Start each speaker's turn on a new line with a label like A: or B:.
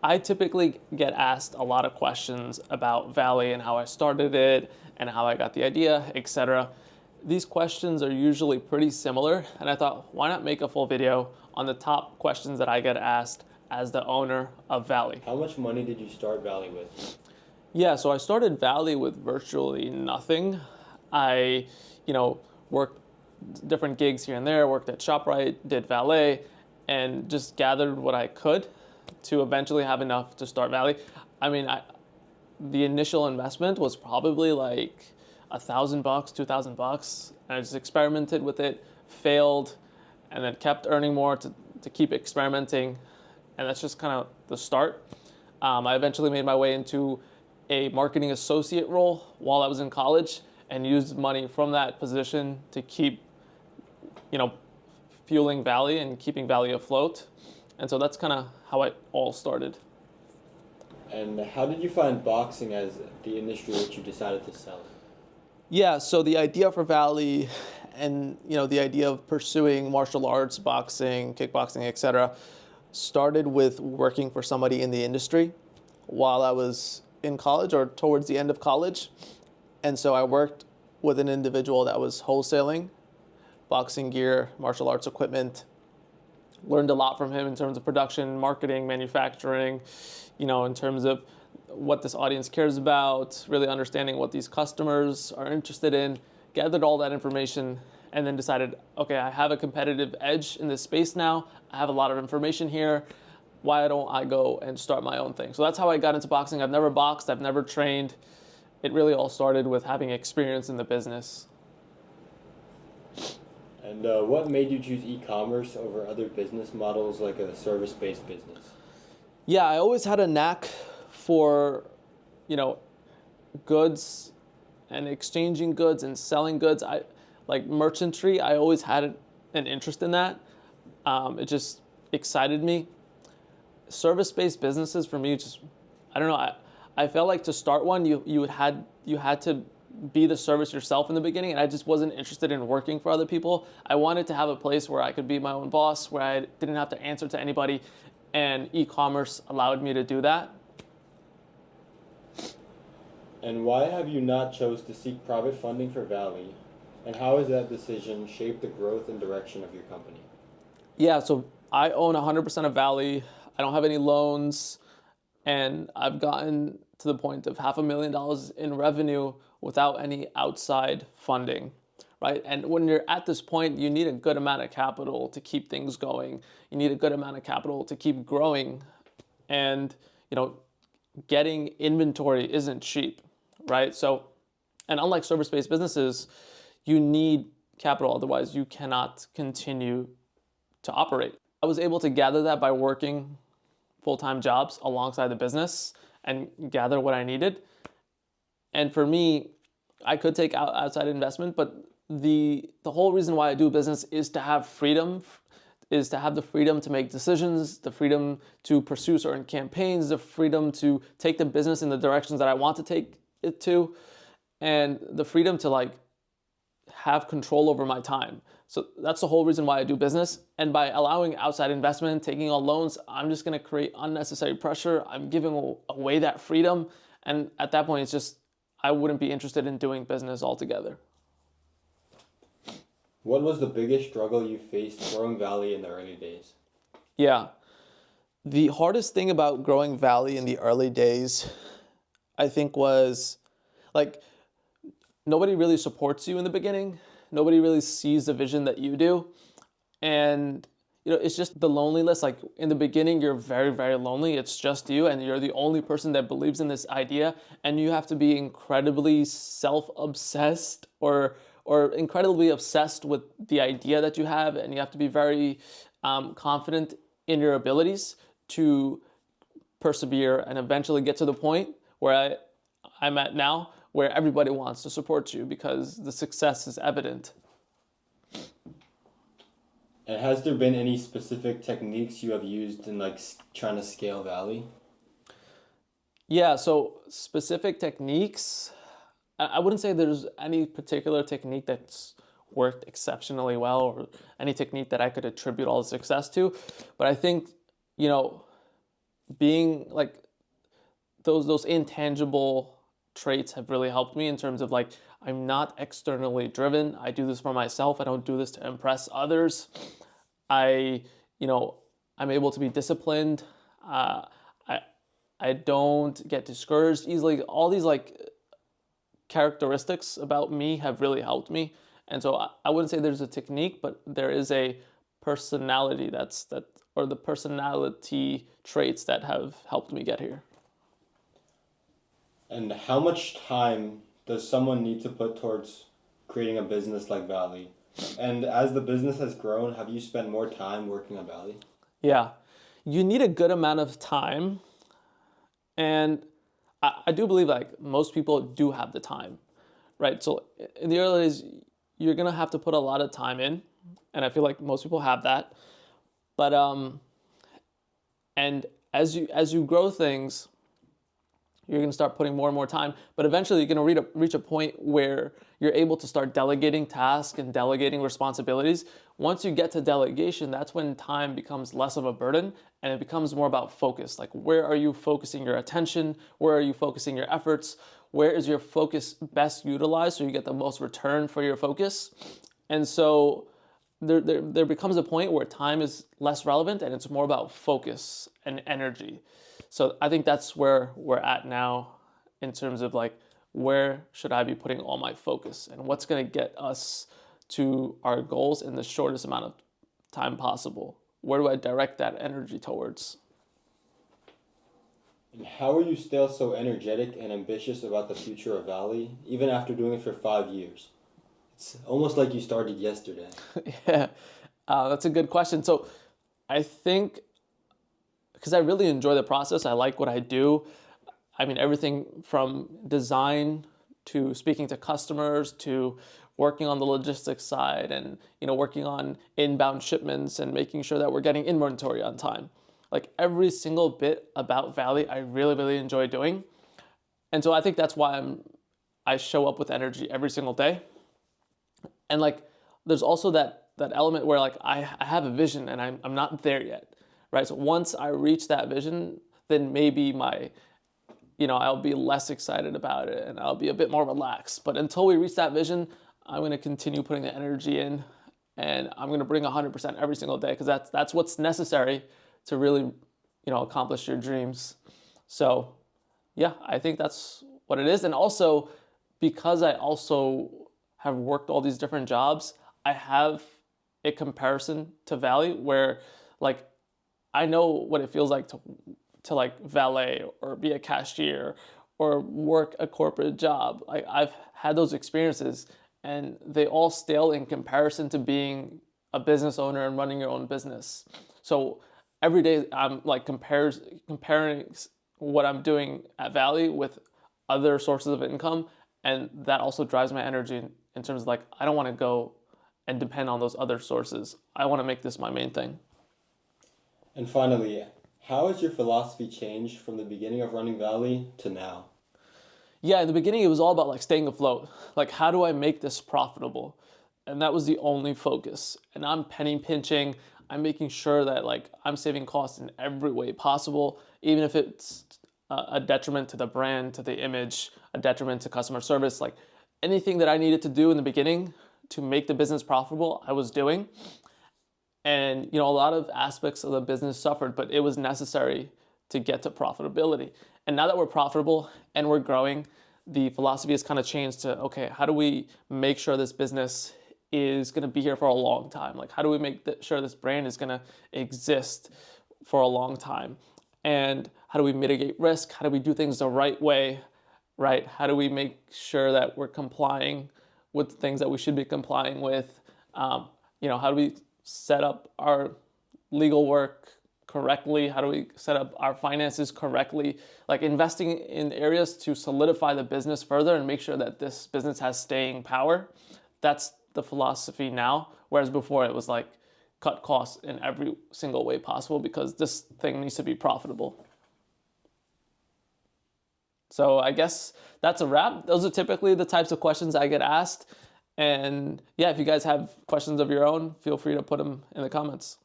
A: I typically get asked a lot of questions about Valley and how I started it and how I got the idea, etc. These questions are usually pretty similar, and I thought, why not make a full video on the top questions that I get asked as the owner of Valley?
B: How much money did you start Valley with?
A: Yeah, so I started Valley with virtually nothing. I, worked different gigs here and there, worked at ShopRite, did valet, and just gathered what I could to eventually have enough to start Valley. I mean, the initial investment was probably like $1,000, $2,000, and I just experimented with it, failed, and then kept earning more to keep experimenting, and that's just kind of the start. I eventually made my way into a marketing associate role while I was in college and used money from that position to keep, you know, fueling Valley and keeping Valley afloat. And so that's kind of how it all started.
B: And how did you find boxing as the industry which you decided to sell?
A: Yeah, so the idea for Valley and the idea of pursuing martial arts, boxing, kickboxing, etc., started with working for somebody in the industry while I was in college or towards the end of college. And so I worked with an individual that was wholesaling boxing gear, martial arts equipment. Learned a lot from him in terms of production, marketing, manufacturing, in terms of what this audience cares about, really understanding what these customers are interested in, gathered all that information, and then decided, okay, I have a competitive edge in this space now. I have a lot of information here. Why don't I go and start my own thing? So that's how I got into boxing. I've never boxed, I've never trained. It really all started with having experience in the business.
B: And what made you choose e-commerce over other business models like a service-based business?
A: Yeah, I always had a knack for, you know, goods and exchanging goods and selling goods. I like merchantry. I always had an interest in that. It just excited me. Service-based businesses for me just, I don't know. I felt like to start one, you had to be the service yourself in the beginning, and I just wasn't interested in working for other people. I wanted to have a place where I could be my own boss, where I didn't have to answer to anybody, and e-commerce allowed me to do that.
B: And why have you not chose to seek private funding for Valley? And how has that decision shaped the growth and direction of your company?
A: Yeah, so I own 100% of Valley. I don't have any loans, and I've gotten to the point of $500,000 in revenue without any outside funding, right? And when you're at this point, you need a good amount of capital to keep things going. You need a good amount of capital to keep growing, and getting inventory isn't cheap, right? So, and unlike service-based businesses, you need capital, otherwise you cannot continue to operate. I was able to gather that by working full-time jobs alongside the business and gather what I needed. And for me, I could take outside investment, but the whole reason why I do business is to have freedom, is to have the freedom to make decisions, the freedom to pursue certain campaigns, the freedom to take the business in the directions that I want to take it to, and the freedom to have control over my time. So that's the whole reason why I do business. And by allowing outside investment, taking on loans, I'm just gonna create unnecessary pressure. I'm giving away that freedom. And at that point, it's just, I wouldn't be interested in doing business altogether.
B: What was the biggest struggle you faced growing Valley in the early days?
A: Yeah. The hardest thing about growing Valley in the early days, I think, was like nobody really supports you in the beginning. Nobody really sees the vision that you do. And it's just the loneliness. Like in the beginning, you're very, very lonely. It's just you, and you're the only person that believes in this idea. And you have to be incredibly self-obsessed or incredibly obsessed with the idea that you have, and you have to be very confident in your abilities to persevere and eventually get to the point where I'm at now, where everybody wants to support you because the success is evident.
B: And has there been any specific techniques you have used in trying to scale Valley?
A: Yeah, so specific techniques, I wouldn't say there's any particular technique that's worked exceptionally well or any technique that I could attribute all the success to, but I think, being like those intangible traits have really helped me in terms of like I'm not externally driven. I do this for myself. I don't do this to impress others. I, you know, I'm able to be disciplined. I I don't get discouraged easily. All these like characteristics about me have really helped me. And so I wouldn't say there's a technique, but there is a personality or the personality traits that have helped me get here.
B: And how much time does someone need to put towards creating a business like Valley? And as the business has grown, have you spent more time working at Valley?
A: Yeah, you need a good amount of time, and I do believe like most people do have the time, right? So in the early days, you're gonna have to put a lot of time in, and I feel like most people have that. But and as you grow things, you're going to start putting more and more time, but eventually you're going to reach a point where you're able to start delegating tasks and delegating responsibilities. Once you get to delegation, that's when time becomes less of a burden and it becomes more about focus. Like, where are you focusing your attention? Where are you focusing your efforts? Where is your focus best utilized so you get the most return for your focus? And so there becomes a point where time is less relevant and it's more about focus and energy. So I think that's where we're at now in terms of like, where should I be putting all my focus and what's going to get us to our goals in the shortest amount of time possible? Where do I direct that energy towards?
B: And how are you still so energetic and ambitious about the future of Valley, even after doing it for 5 years? It's almost like you started yesterday.
A: Yeah, that's a good question. So I think because I really enjoy the process, I like what I do. I mean, everything from design to speaking to customers to working on the logistics side and working on inbound shipments and making sure that we're getting inventory on time. Like every single bit about Valley, I really, really enjoy doing. And so I think that's why I show up with energy every single day. And like, there's also that element where like I have a vision and I'm not there yet, right? So once I reach that vision, then maybe I'll be less excited about it and I'll be a bit more relaxed. But until we reach that vision, I'm going to continue putting the energy in and I'm going to bring 100% every single day because that's what's necessary to really, accomplish your dreams. So yeah, I think that's what it is. And also because I also have worked all these different jobs, I have a comparison to Valley where like I know what it feels like to like valet or be a cashier or work a corporate job. I've had those experiences and they all stale in comparison to being a business owner and running your own business. So every day I'm like comparing what I'm doing at Valley with other sources of income, and that also drives my energy in terms of like I don't want to go and depend on those other sources. I want to make this my main thing.
B: And finally, how has your philosophy changed from the beginning of running Valley to now?
A: Yeah, in the beginning it was all about like staying afloat. Like, how do I make this profitable? And that was the only focus. And I'm penny pinching. I'm making sure that like I'm saving costs in every way possible, even if it's a detriment to the brand, to the image, a detriment to customer service. Like anything that I needed to do in the beginning to make the business profitable, I was doing. And a lot of aspects of the business suffered, but it was necessary to get to profitability. And now that we're profitable and we're growing, the philosophy has kind of changed to, okay, how do we make sure this business is going to be here for a long time? Like, how do we make sure this brand is going to exist for a long time? And how do we mitigate risk? How do we do things the right way, right? How do we make sure that we're complying with things that we should be complying with? How do we set up our legal work correctly? How do we set up our finances correctly? Like investing in areas to solidify the business further and make sure that this business has staying power. That's the philosophy now. Whereas before it was like cut costs in every single way possible because this thing needs to be profitable. So I guess that's a wrap. Those are typically the types of questions I get asked. And yeah, if you guys have questions of your own, feel free to put them in the comments.